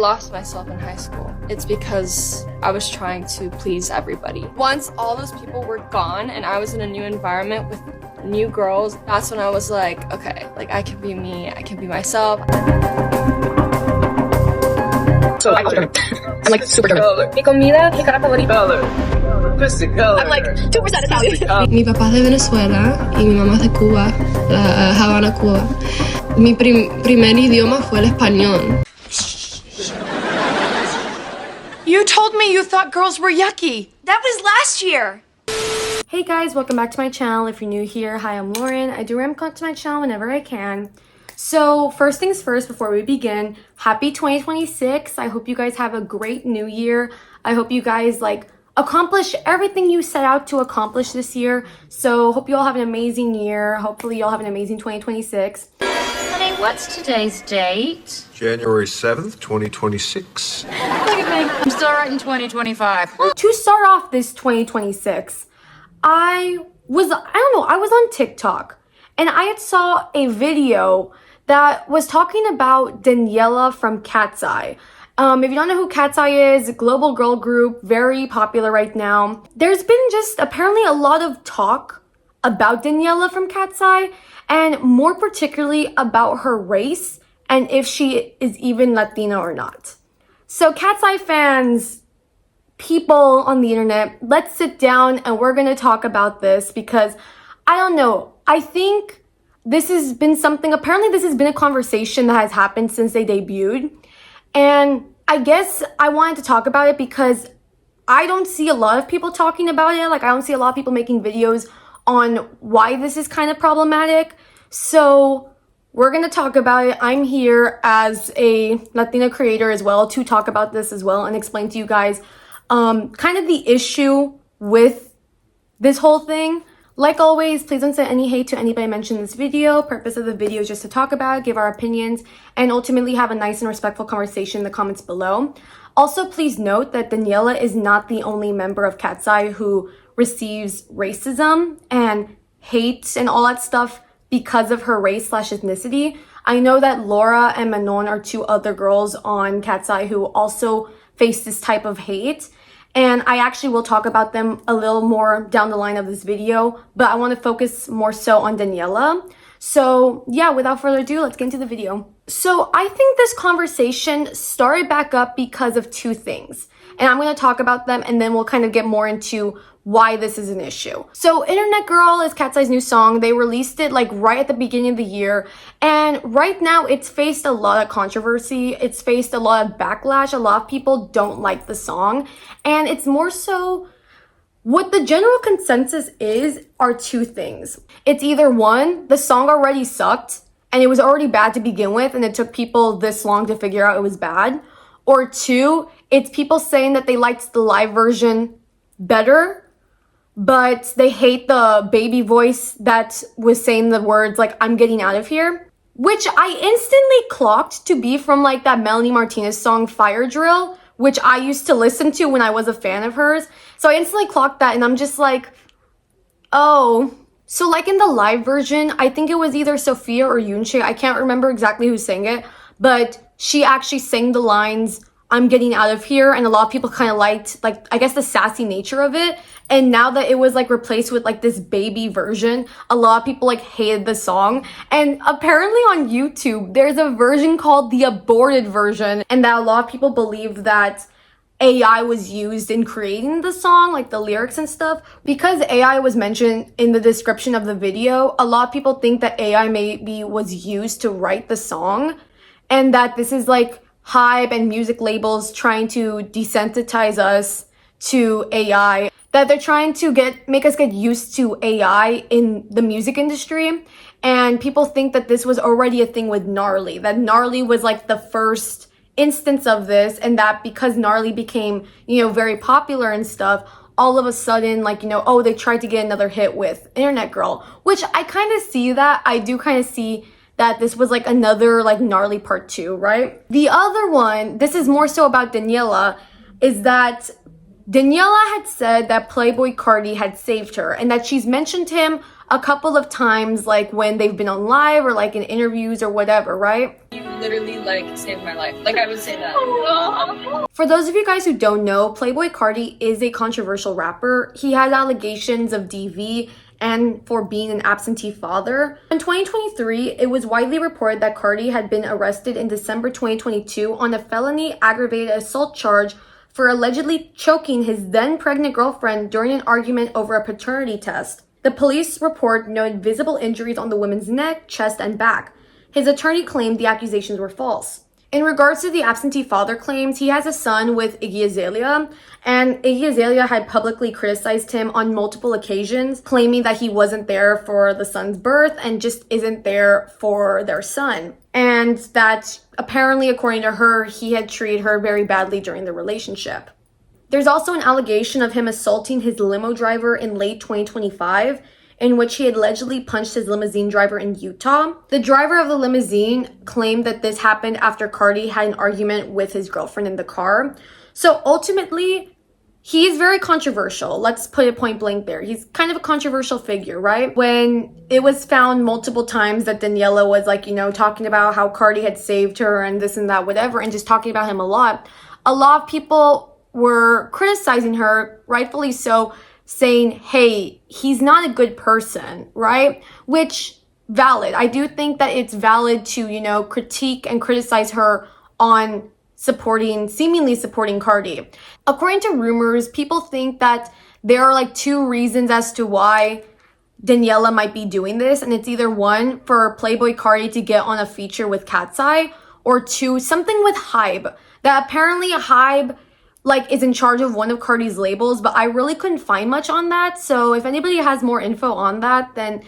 lost myself in high school. It's because I was trying to please everybody. Once all those people were gone and I was in a new environment with new girls, that's when I was like, okay, like I can be me, I can be myself. So I'm like super drunk. Mi comida, mi cara favorita. I'm like 2% Italian. Mi papá es de Venezuela y mi mamá es de Cuba, La Habana, Cuba. Mi primer idioma fue el español. You told me you thought girls were yucky. That was last year. Hey guys, welcome back to my channel. If you're new here, hi, I'm Lauren. I do ram content to my channel whenever I can. So first things first, before we begin, happy 2026. I hope you guys have a great new year. I hope you guys accomplish everything you set out to accomplish this year. So hope you all have an amazing year. Hopefully you all have an amazing 2026. Honey, what's today's date? January 7th, 2026. Look at me. I'm still writing 2025. Well, to start off this 2026, I was on TikTok and I saw a video that was talking about Daniela from Katseye. If you don't know who Katseye is, global girl group, very popular right now. There's been just apparently a lot of talk about Daniela from Katseye, and more particularly about her race and if she is even Latina or not. So Katseye fans, people on the internet, let's sit down and we're gonna talk about this because I don't know. I think this has been something, apparently this has been a conversation that has happened since they debuted. And I guess I wanted to talk about it because I don't see a lot of people talking about it. I don't see a lot of people making videos on why this is kind of problematic. So we're going to talk about it. I'm here as a Latina creator as well to talk about this as well and explain to you guys kind of the issue with this whole thing. Like always, please don't send any hate to anybody mentioned in this video. Purpose of the video is just to talk about it, give our opinions, and ultimately have a nice and respectful conversation in the comments below. Also, please note that Daniela is not the only member of Katseye who receives racism and hate and all that stuff because of her race/ethnicity. I know that Laura and Manon are two other girls on Katseye who also face this type of hate. And I actually will talk about them a little more down the line of this video, but I want to focus more so on Daniela. So yeah, without further ado, let's get into the video. So I think this conversation started back up because of two things. And I'm going to talk about them and then we'll kind of get more into why this is an issue. So Internet Girl is Katseye's new song. They released it right at the beginning of the year. And right now it's faced a lot of controversy. It's faced a lot of backlash. A lot of people don't like the song. And it's more so what the general consensus are two things. It's either one, the song already sucked and it was already bad to begin with and it took people this long to figure out it was bad. Or two, it's people saying that they liked the live version better, but they hate the baby voice that was saying the words I'm getting out of here, which I instantly clocked to be from that Melanie Martinez song Fire Drill, which I used to listen to when I was a fan of hers. So I instantly clocked that and I'm just like, oh. So in the live version, I think it was either Sophia or Yunche. I can't remember exactly who sang it, but she actually sang the lines, I'm getting out of here, and a lot of people kind of liked I guess the sassy nature of it. And now that it was replaced with this baby version, a lot of people hated the song. And apparently on YouTube there's a version called the aborted version, and that a lot of people believe that AI was used in creating the song, the lyrics and stuff. Because AI was mentioned in the description of the video, a lot of people think that AI maybe was used to write the song, and that this is hype and music labels trying to desensitize us to AI, that they're trying to make us get used to AI in the music industry. And people think that this was already a thing with Gnarly, that Gnarly was the first instance of this, and that because Gnarly became, very popular and stuff, all of a sudden, oh, they tried to get another hit with Internet Girl, which I kind of see that. I do kind of see that this was another Gnarly part 2, right? The other one, this is more so about Daniela, is that Daniela had said that Playboy Cardi had saved her and that she's mentioned him a couple of times, like when they've been on live or like in interviews or whatever, right? You literally like saved my life. Like I would say that. For those of you guys who don't know, Playboi Carti is a controversial rapper. He has allegations of DV and for being an absentee father. In 2023, it was widely reported that Carti had been arrested in December 2022 on a felony aggravated assault charge for allegedly choking his then pregnant girlfriend during an argument over a paternity test. The police report noted visible injuries on the woman's neck, chest, and back. His attorney claimed the accusations were false. In regards to the absentee father claims, he has a son with Iggy Azalea, and Iggy Azalea had publicly criticized him on multiple occasions, claiming that he wasn't there for the son's birth and just isn't there for their son. And that apparently, according to her, he had treated her very badly during the relationship. There's also an allegation of him assaulting his limo driver in late 2025, in which he allegedly punched his limousine driver in Utah. The driver of the limousine claimed that this happened after Carti had an argument with his girlfriend in the car. So ultimately, he is very controversial. Let's put it point blank there. He's kind of a controversial figure, right? When it was found multiple times that Daniela was like, talking about how Carti had saved her and this and that, whatever, and just talking about him a lot of people were criticizing her, rightfully so, saying, hey, he's not a good person, right? Which, valid. I do think that it's valid to, critique and criticize her on seemingly supporting Carti. According to rumors, people think that there are like two reasons as to why Daniela might be doing this. And it's either one, for Playboi Carti to get on a feature with Katseye, or two, something with Hybe. That apparently Hybe is in charge of one of Carti's labels, but I really couldn't find much on that. So if anybody has more info on that, then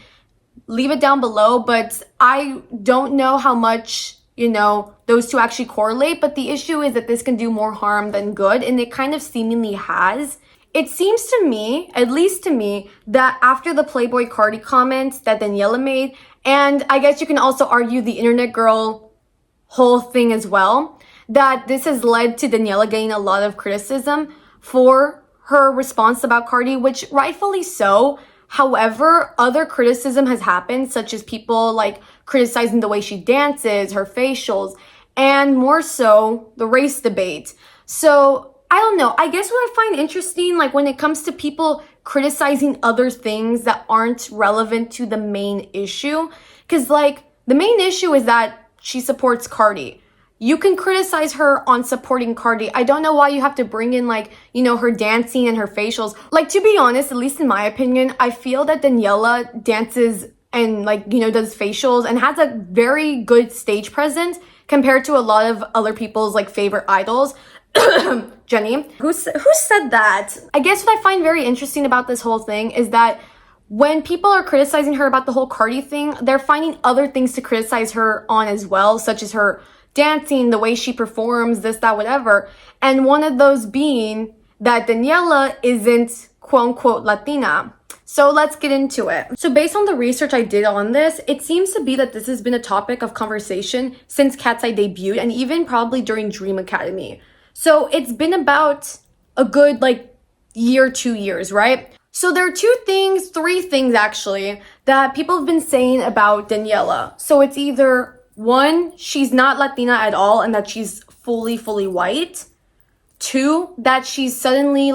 leave it down below. But I don't know how much, those two actually correlate. But the issue is that this can do more harm than good, and it kind of seemingly has. It seems to me, at least to me, that after the Playboi Carti comments that Daniela made, and I guess you can also argue the internet girl whole thing as well, that this has led to Daniela getting a lot of criticism for her response about Carti, which rightfully so. However, other criticism has happened, such as people criticizing the way she dances, her facials, and more so the race debate. So I don't know. I guess what I find interesting, when it comes to people criticizing other things that aren't relevant to the main issue, because the main issue is that she supports Carti. You can criticize her on supporting Carti. I don't know why you have to bring in her dancing and her facials. To be honest, at least in my opinion, I feel that Daniela dances and does facials and has a very good stage presence compared to a lot of other people's favorite idols. Jenny, who said that? I guess what I find very interesting about this whole thing is that when people are criticizing her about the whole Carti thing, they're finding other things to criticize her on as well, such as her dancing, the way she performs, this, that, whatever. And one of those being that Daniela isn't quote-unquote Latina. So let's get into it. So based on the research I did on this, it seems to be that this has been a topic of conversation since Katseye debuted, and even probably during Dream Academy. So it's been about a good year, 2 years, right? So there are three things actually, that people have been saying about Daniela. So it's either one, she's not Latina at all and that she's fully white. Two, that she's suddenly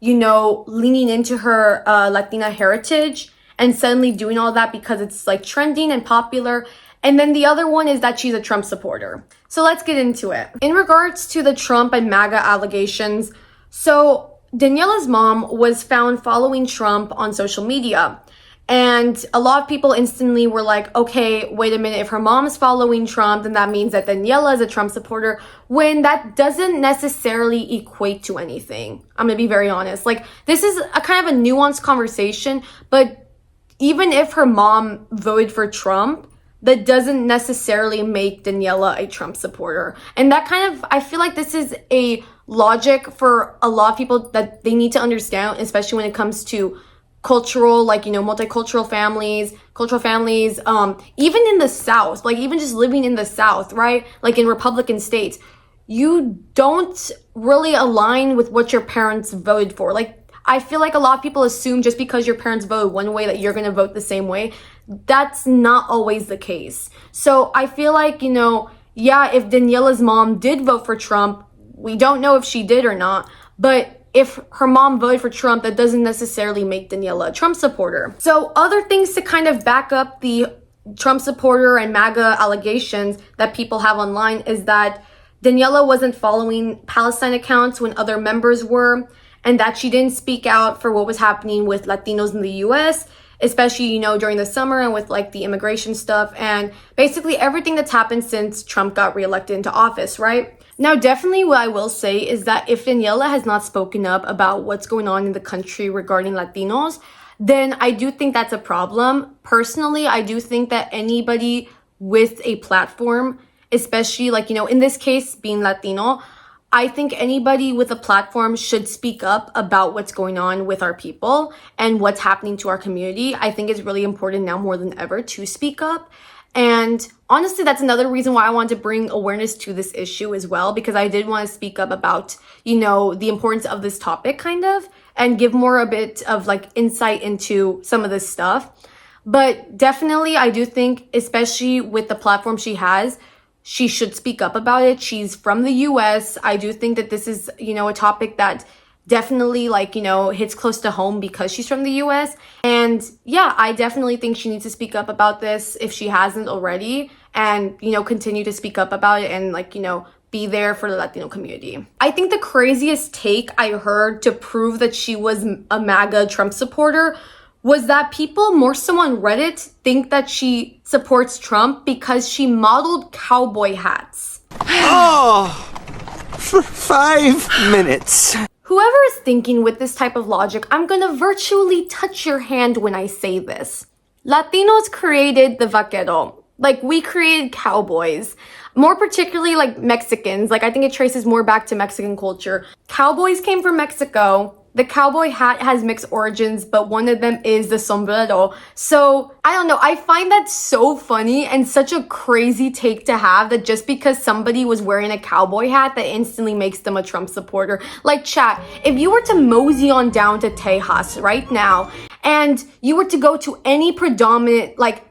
leaning into her Latina heritage and suddenly doing all that because it's trending and popular. And then the other one is that she's a Trump supporter. So let's get into it. In regards to the Trump and MAGA allegations, so Daniela's mom was found following Trump on social media. And a lot of people instantly were like, okay, wait a minute, if her mom's following Trump, then that means that Daniela is a Trump supporter, when that doesn't necessarily equate to anything. I'm gonna be very honest. This is a kind of a nuanced conversation, but even if her mom voted for Trump, that doesn't necessarily make Daniela a Trump supporter. And that I feel like this is a logic for a lot of people that they need to understand, especially when it comes to cultural, multicultural families, cultural families, even in the South, even just living in the South, right? In Republican states, you don't really align with what your parents voted for. I feel like a lot of people assume just because your parents vote one way that you're going to vote the same way. That's not always the case. So I feel like, you know, yeah, if Daniela's mom did vote for Trump, we don't know if she did or not, but if her mom voted for Trump, that doesn't necessarily make Daniela a Trump supporter. So other things to kind of back up the Trump supporter and MAGA allegations that people have online is that Daniela wasn't following Palestine accounts when other members were, and that she didn't speak out for what was happening with Latinos in the US, especially, you know, during the summer and with like the immigration stuff and basically everything that's happened since Trump got reelected into office, right? Now, definitely what I will say is that if Daniela has not spoken up about what's going on in the country regarding Latinos, then I do think that's a problem. Personally, I do think that anybody with a platform, especially like, you know, in this case being Latino, I think anybody with a platform should speak up about what's going on with our people and what's happening to our community. I think it's really important now more than ever to speak up. And honestly, that's another reason why I wanted to bring awareness to this issue as well, because I did want to speak up about, you know, the importance of this topic kind of, and give more a bit of like insight into some of this stuff. But definitely, I do think, especially with the platform she has, she should speak up about it. She's from the US. I do think that this is, you know, a topic that definitely like, you know, hits close to home because she's from the US. And yeah, I definitely think she needs to speak up about this if she hasn't already, and, you know, continue to speak up about it and like, you know, be there for the Latino community. I think the craziest take I heard to prove that she was a MAGA Trump supporter was that people more so on Reddit think that she supports Trump because she modeled cowboy hats. Oh, for 5 minutes. Whoever is thinking with this type of logic, I'm gonna virtually touch your hand when I say this. Latinos created the vaquero. Like, we created cowboys. More particularly, like, Mexicans. Like, I think it traces more back to Mexican culture. Cowboys came from Mexico. The cowboy hat has mixed origins, but one of them is the sombrero. So, I don't know. I find that so funny and such a crazy take to have, that just because somebody was wearing a cowboy hat, that instantly makes them a Trump supporter. Like, chat, if you were to mosey on down to Tejas right now, and you were to go to any predominant, like,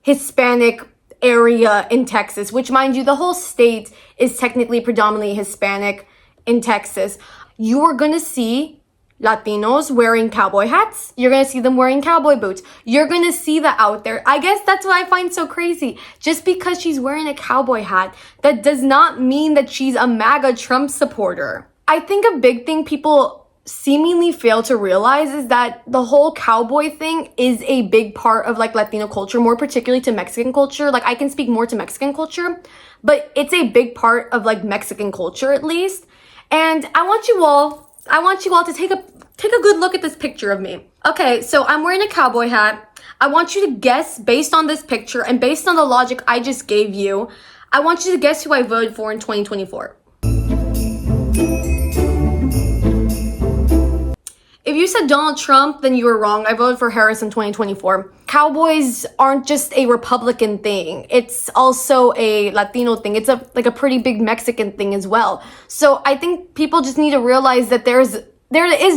Hispanic area in Texas, which, mind you, the whole state is technically predominantly Hispanic in Texas, you are gonna see Latinos wearing cowboy hats. You're gonna see them wearing cowboy boots. You're gonna see that out there. I guess that's what I find so crazy. Just because she's wearing a cowboy hat, that does not mean that she's a MAGA Trump supporter. I think a big thing people seemingly fail to realize is that the whole cowboy thing is a big part of like Latino culture, more particularly to Mexican culture. Like, I can speak more to Mexican culture, but it's a big part of like Mexican culture at least. And I want you all to take a good look at this picture of me. Okay, so I'm wearing a cowboy hat. I want you to guess based on this picture and based on the logic I just gave you, I want you to guess who I voted for in 2024. If you said Donald Trump, then you were wrong. I voted for Harris in 2024. Cowboys aren't just a Republican thing. It's also a Latino thing. It's a pretty big Mexican thing as well. So I think people just need to realize that there is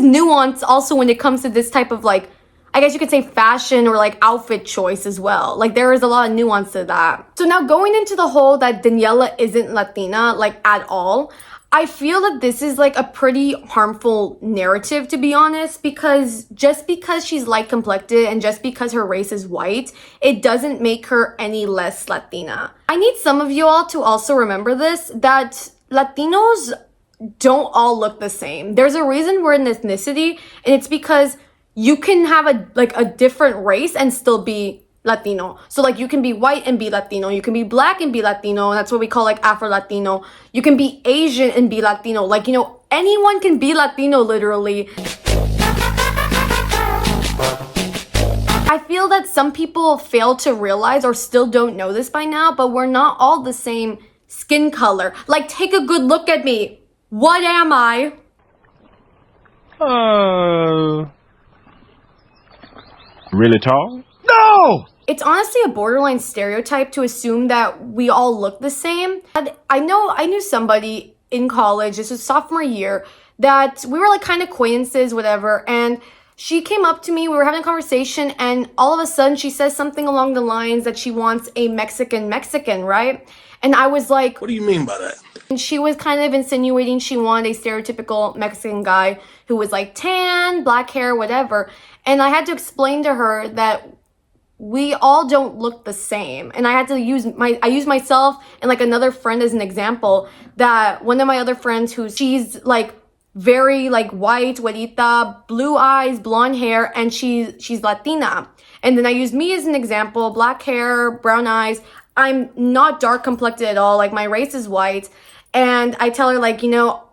nuance also when it comes to this type of, like, I guess you could say fashion or like outfit choice as well. Like, there is a lot of nuance to that. So now going into the whole that Daniela isn't Latina, like, at all, I feel that this is like a pretty harmful narrative, to be honest, because just because she's light complected and just because her race is white, it doesn't make her any less Latina. I need some of you all to also remember this, that Latinos don't all look the same. There's a reason we're an ethnicity, and it's because you can have a different race and still be Latino. So like, you can be white and be Latino. You can be black and be Latino. That's what we call like Afro-Latino. You can be Asian and be Latino. Like, you know, anyone can be Latino literally. I feel that some people fail to realize or still don't know this by now, but we're not all the same skin color. Like, take a good look at me. What am I? Really tall? No! It's honestly a borderline stereotype to assume that we all look the same. And I knew somebody in college, this was sophomore year, that we were like kind of acquaintances, whatever. And she came up to me, we were having a conversation, and all of a sudden she says something along the lines that she wants a Mexican, right? And I was like, what do you mean by that? And she was kind of insinuating she wanted a stereotypical Mexican guy who was like tan, black hair, whatever. And I had to explain to her that we all don't look the same. And I had to use myself and like another friend as an example, that one of my other friends she's like very like white, güerita, blue eyes, blonde hair, and she's Latina. And then I used me as an example, black hair, brown eyes. I'm not dark complected at all. Like my race is white. And I tell her like, you know,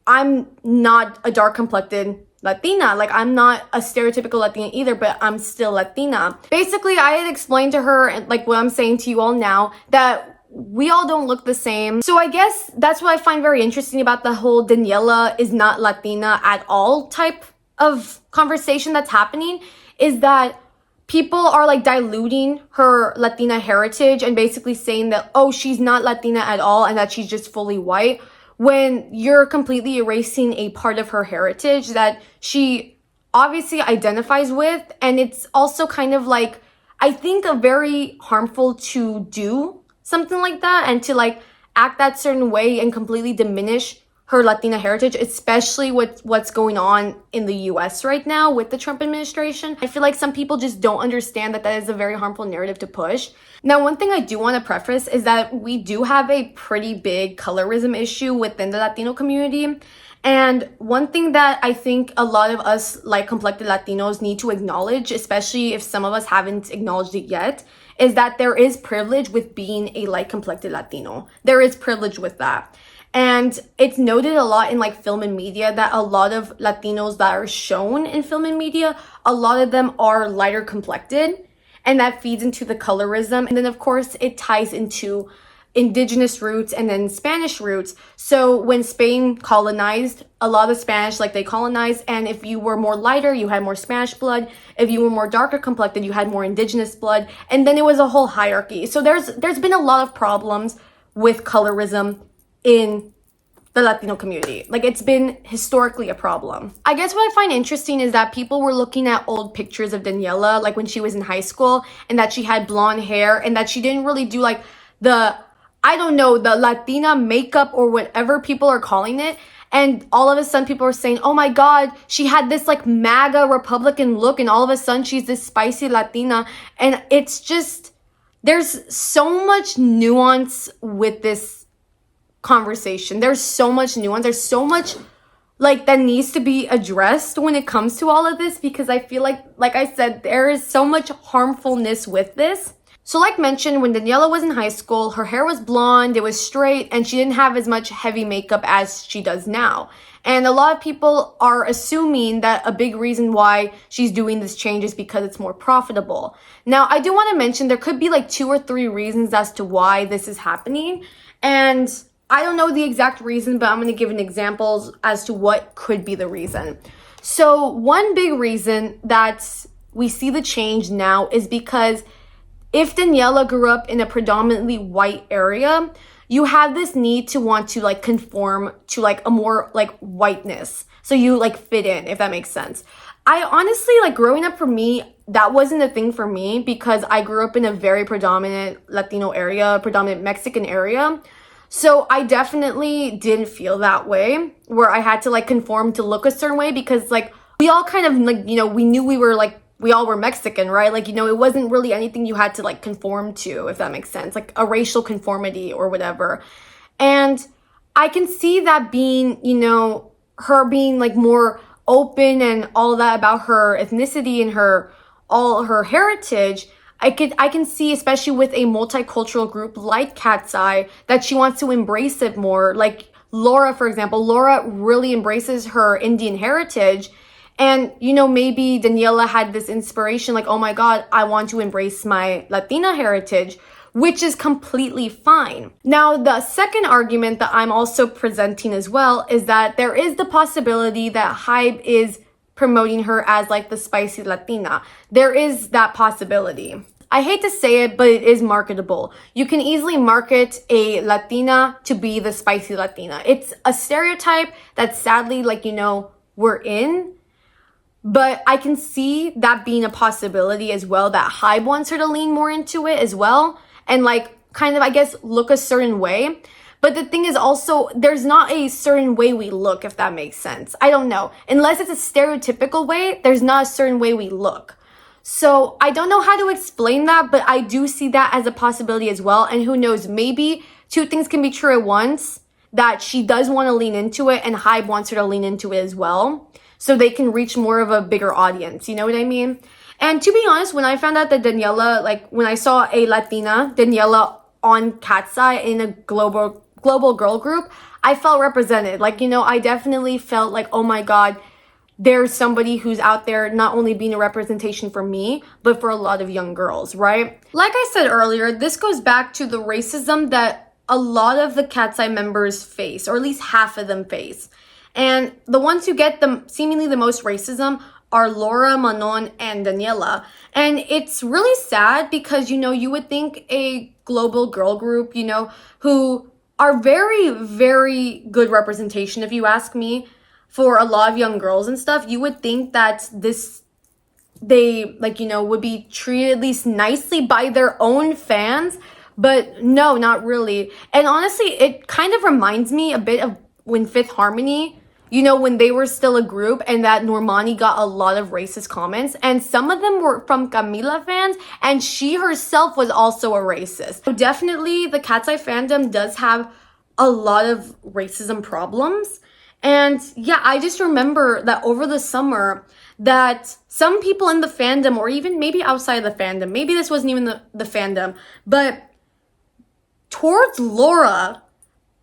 I'm not a dark complected Latina. Like I'm not a stereotypical Latina either, but I'm still Latina. Basically, I had explained to her, and like what I'm saying to you all now, that we all don't look the same. So I guess that's what I find very interesting about the whole Daniela is not Latina at all type of conversation that's happening, is that people are like diluting her Latina heritage and basically saying that, oh, she's not Latina at all and that she's just fully white, when you're completely erasing a part of her heritage that she obviously identifies with. And it's also kind of like, I think, a very harmful to do something like that and to like act that certain way and completely diminish her Latina heritage, especially with what's going on in the US right now with the Trump administration. I feel like some people just don't understand that that is a very harmful narrative to push. Now, one thing I do want to preface is that we do have a pretty big colorism issue within the Latino community. And one thing that I think a lot of us light complected Latinos need to acknowledge, especially if some of us haven't acknowledged it yet, is that there is privilege with being a light complected Latino. There is privilege with that. And it's noted a lot in like film and media that a lot of Latinos that are shown in film and media, a lot of them are lighter complected, and that feeds into the colorism. And then of course it ties into indigenous roots and then Spanish roots. So when Spain colonized, a lot of Spanish, like they colonized, and if you were more lighter, you had more Spanish blood. If you were more darker complected, you had more indigenous blood. And then it was a whole hierarchy. So there's been a lot of problems with colorism in the Latino community. Like it's been historically a problem. I guess what I find interesting is that people were looking at old pictures of Daniela, like when she was in high school, and that she had blonde hair and that she didn't really do like the Latina makeup or whatever people are calling it. And all of a sudden people are saying, oh my God, she had this like MAGA Republican look and all of a sudden she's this spicy Latina. And it's just, there's so much nuance with this conversation. There's so much nuance. There's so much like that needs to be addressed when it comes to all of this, because I feel like I said, there is so much harmfulness with this. So like mentioned, when Daniela was in high school, her hair was blonde, it was straight, and she didn't have as much heavy makeup as she does now. And a lot of people are assuming that a big reason why she's doing this change is because it's more profitable. Now, I do want to mention there could be like 2 or 3 reasons as to why this is happening. And I don't know the exact reason, but I'm going to give an examples as to what could be the reason. So one big reason that we see the change now is because if Daniela grew up in a predominantly white area, you have this need to want to like conform to like a more like whiteness. So you like fit in, if that makes sense. I honestly, like growing up for me, that wasn't a thing for me because I grew up in a very predominant Latino area, predominant Mexican area. So I definitely didn't feel that way where I had to like conform to look a certain way, because like we all kind of like, you know, we knew we all were Mexican, right? Like, you know, it wasn't really anything you had to like conform to, if that makes sense, like a racial conformity or whatever. And I can see that being, you know, her being like more open and all that about her ethnicity and all her heritage. I can see, especially with a multicultural group like Katseye, that she wants to embrace it more. Like Laura, for example, Laura really embraces her Indian heritage. And, you know, maybe Daniela had this inspiration like, oh my God, I want to embrace my Latina heritage, which is completely fine. Now, the second argument that I'm also presenting as well is that there is the possibility that Hybe is promoting her as like the spicy Latina. There is that possibility. I hate to say it, but it is marketable. You can easily market a Latina to be the spicy Latina. It's a stereotype that sadly, like, you know, we're in. But I can see that being a possibility as well, that Hybe wants her to lean more into it as well. And like, kind of, I guess, look a certain way. But the thing is also, there's not a certain way we look, if that makes sense. I don't know. Unless it's a stereotypical way, there's not a certain way we look. So I don't know how to explain that, but I do see that as a possibility as well. And who knows, maybe two things can be true at once, that she does want to lean into it and Hybe wants her to lean into it as well, so they can reach more of a bigger audience. You know what I mean? And to be honest, when I found out that Daniela, like when I saw a Latina, Daniela on katseye in a global girl group, I felt represented. Like, you know, I definitely felt like, oh my God, there's somebody who's out there not only being a representation for me, but for a lot of young girls, right? Like I said earlier, this goes back to the racism that a lot of the katseye members face, or at least half of them face. And the ones who get seemingly the most racism are Laura, Manon, and Daniela. And it's really sad because, you know, you would think a global girl group, you know, who are very, very good representation, if you ask me, for a lot of young girls and stuff, you would think that they, like, you know, would be treated at least nicely by their own fans. But no, not really. And honestly, it kind of reminds me a bit of when Fifth Harmony, you know, when they were still a group and that Normani got a lot of racist comments. And some of them were from Camila fans, and she herself was also a racist. So definitely the katseye fandom does have a lot of racism problems. And yeah, I just remember that over the summer that some people in the fandom, or even maybe outside the fandom, maybe this wasn't even the fandom, but towards Laura,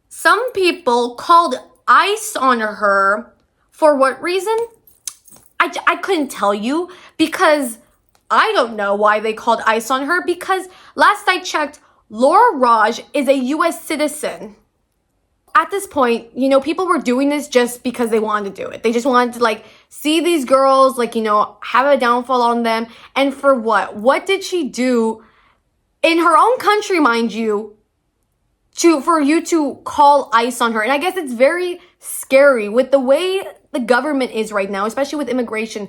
some people called ice on her. For what reason? I couldn't tell you, because I don't know why they called ice on her, because last I checked, Laura Raj is a US citizen. At this point, you know, people were doing this just because they wanted to do it. They just wanted to, like, see these girls, like, you know, have a downfall on them. And for what? What did she do in her own country, mind you, for you to call ice on her? And I guess it's very scary with the way the government is right now, especially with immigration.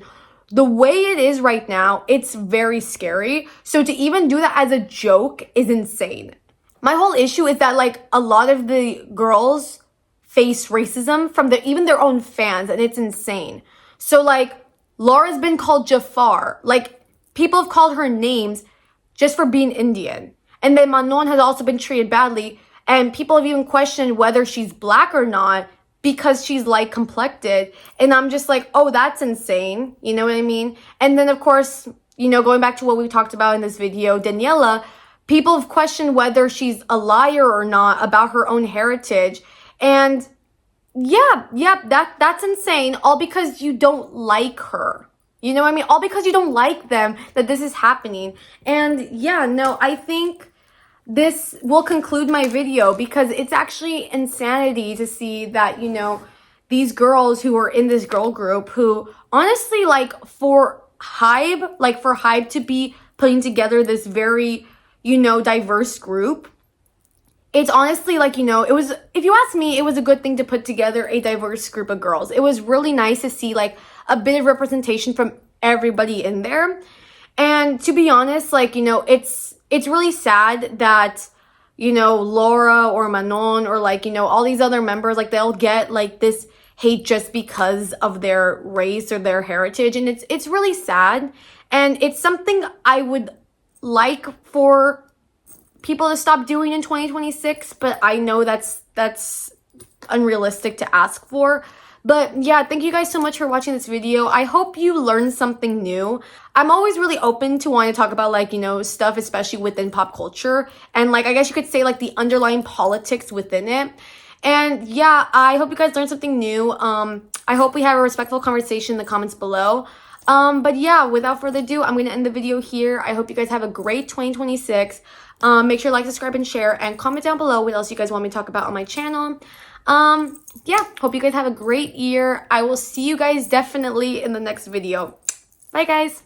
The way it is right now, it's very scary. So to even do that as a joke is insane. My whole issue is that, like, a lot of the girls face racism from even their own fans, and it's insane. So, like, Laura's been called Jafar. Like, people have called her names just for being Indian. And then Manon has also been treated badly, and people have even questioned whether she's black or not because she's light complected. And I'm just like, oh, that's insane. You know what I mean? And then, of course, you know, going back to what we talked about in this video, Daniela, people have questioned whether she's a liar or not about her own heritage. And yeah, that's insane. All because you don't like her. You know what I mean? All because you don't like them, that this is happening. And yeah, no, I think this will conclude my video, because it's actually insanity to see that, you know, these girls who are in this girl group, who honestly, like, for Hybe to be putting together this very, you know, diverse group, it's honestly, like, you know, it was, if you ask me, it was a good thing to put together a diverse group of girls. It was really nice to see, like, a bit of representation from everybody in there. And to be honest, like, you know, it's really sad that, you know, Laura or Manon or, like, you know, all these other members, like, they'll get, like, this hate just because of their race or their heritage. And it's really sad. And it's something I would like for people to stop doing in 2026, but I know that's unrealistic to ask for. But yeah, thank you guys so much for watching this video. I hope you learned something new. I'm always really open to wanting to talk about, like, you know, stuff, especially within pop culture, and, like, I guess you could say, like, the underlying politics within it. And yeah, I hope you guys learned something new. I hope we have a respectful conversation in the comments below. But yeah, without further ado, I'm going to end the video here. I hope you guys have a great 2026. Make sure to like, subscribe, and share, and comment down below what else you guys want me to talk about on my channel. Yeah, hope you guys have a great year. I will see you guys definitely in the next video. Bye, guys.